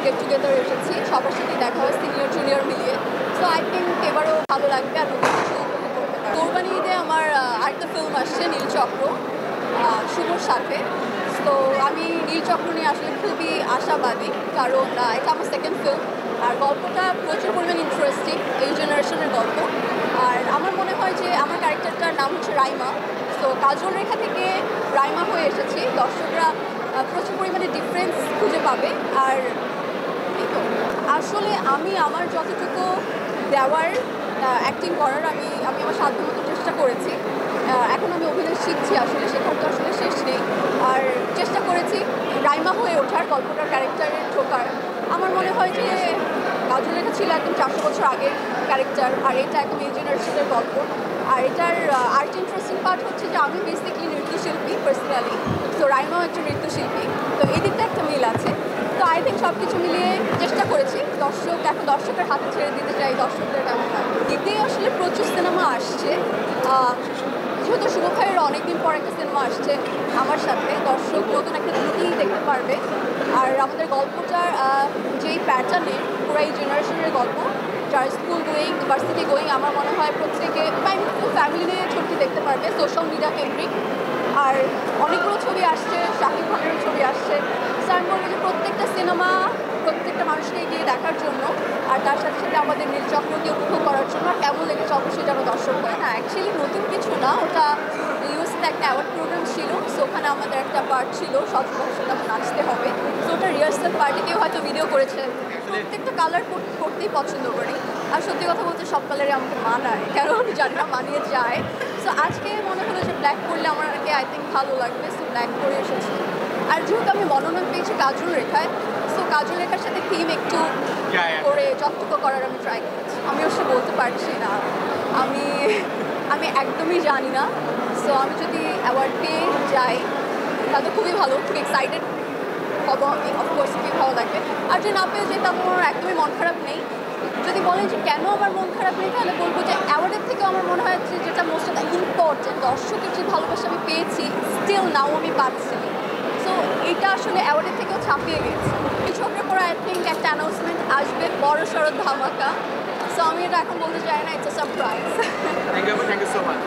Get together এসেছি, সবার সাথে দেখা হয় সিনিয়র জুনিয়র মিলিয়ে। সো আই থিঙ্ক এবারও ভালো লাগবে আর নতুন কিছু উপভোগ করতে পারবো। কোরবানি ঈদে আমার আরেকটা ফিল্ম আসছে নীলচক্র, শুভর সাথে। তো আমি নীলচক্র নিয়ে আসলে খুবই আশাবাদী, কারণ এটা আমার সেকেন্ড ফিল্ম আর গল্পটা প্রচুর পরিমাণ ইন্টারেস্টিং, এই জেনারেশনের গল্প। আর আমার মনে হয় যে আমার ক্যারেক্টারটার নাম হচ্ছে রাইমা। তো কাজল রেখা থেকে রাইমা হয়ে এসেছি, দর্শকরা প্রচুর পরিমাণে ডিফারেন্স খুঁজে পাবে। আর এই তো আসলে আমি আমার যতটুকু দেওয়ার অ্যাক্টিং করার আমি আমার সাধ্যমতো চেষ্টা করেছি। এখন আমি অভিনয় শিখছি, আসলে শেখার তো আসলে শেষ নেই। আর চেষ্টা করেছি রাইমা হয়ে ওঠার, গল্পটার ক্যারেক্টারে ঢোকার। আমার মনে হয় যে কাজল রেখা ছিল একদম 400 বছর আগের ক্যারেক্টার, আর এটা একদম এই জেনারেশনের গল্প। আর এটার আরেকটা ইন্টারেস্টিং পার্ট হচ্ছে যে আমি বেসিক্যালি নৃত্যশিল্পী পার্সোনালি, তো রাইমাও একটা নৃত্যশিল্পী, তো এই দিকটা একটা মিল আছে। তো আই থিঙ্ক সব কিছু মিলিয়ে চেষ্টা করেছি। এখন দর্শকের হাতে ছেড়ে দিতে চাই, দর্শকদের কেমন লাগে। ঈদে আসলে প্রচুর সিনেমা আসছে, যেহেতু শুভ ভাইয়ের অনেকদিন পর একটা সিনেমা আসছে আমার সাথে, দর্শক নতুন একটা জুটি দেখতে পারবে। আর আমাদের গল্পটার যেই প্যাটার্নে পুরো এই জেনারেশনের গল্প, যারা স্কুল গোয়িং, ভার্সিটি গোয়িং, আমার মনে হয় প্রত্যেকে ফ্যামিলি নিয়ে ছবি দেখতে পারবে, সোশ্যাল মিডিয়া কেন্দ্রিক। আর অনেকগুলো ছবি আসছে, শাকিব খানের ছবি আসছে। সো আমি বলবো যে প্রত্যেকটা সিনেমা প্রত্যেকটা মানুষকে গিয়ে দেখার জন্য, আর তার সাথে সাথে আমাদের নীলচক্রকে উপভোগ করার জন্য। আর কেমন লেগেছে অবশ্যই যেন দর্শক হয়। না, অ্যাকচুয়ালি নতুন কিছু না, ওটা ইউএসএতে একটা অ্যাওয়ার্ড প্রোগ্রাম ছিল। সো ওখানে আমাদের একটা পার্ট ছিল, সচরাচর নাচতে হবে। সো ওটা রিহার্সাল পার্টি, কেউ হয়তো ভিডিও করেছে। প্রত্যেকটা কালার করতেই পছন্দ করি, আর সত্যি কথা বলতে সব কালারে আমাকে মানায়, কারণ আমি জানি না মানিয়ে যায়। সো আজকে মনে হলো যে ব্ল্যাক করলে আমাকে আই থিঙ্ক ভালো লাগবে, সো ব্ল্যাক করে এসেছি। আর যেহেতু আমি মনোনয়ন পেয়েছি কাজল রেখায়, সো কাজল রেখার সাথে থিম একটু করে যতটুকু করার আমি ট্রাই করেছি। আমি অবশ্য বলতে পারছি না, আমি একদমই জানি না। সো আমি যদি অ্যাওয়ার্ড পেয়ে যাই তাহলে খুবই ভালো, খুব এক্সাইটেড হবো আমি, অফকোর্স খুবই ভালো লাগবে। আর যদি না পেয়ে যেতাম, আমার একদমই মন খারাপ নেই। যদি বলেন যে কেন আমার মন খারাপ নেই, তাহলে বলবো যে অ্যাওয়ার্ডের থেকেও আমার মনে হয় যে যেটা মোস্ট ইম্পর্টেন্ট, দর্শকের যে ভালোবাসা আমি পেয়েছি, স্টিল নাও আমি পাচ্ছি। সো এটা আসলে অ্যাওয়ার্ডের থেকেও ছাপিয়ে গেছে। কিছুক্ষণের পর আই থিঙ্ক একটা অ্যানাউন্সমেন্ট আসবে, বড় সড়ো ধামাকা। সো আমি এটা এখন বলতে চাই না, it's a surprise. Thank you so much.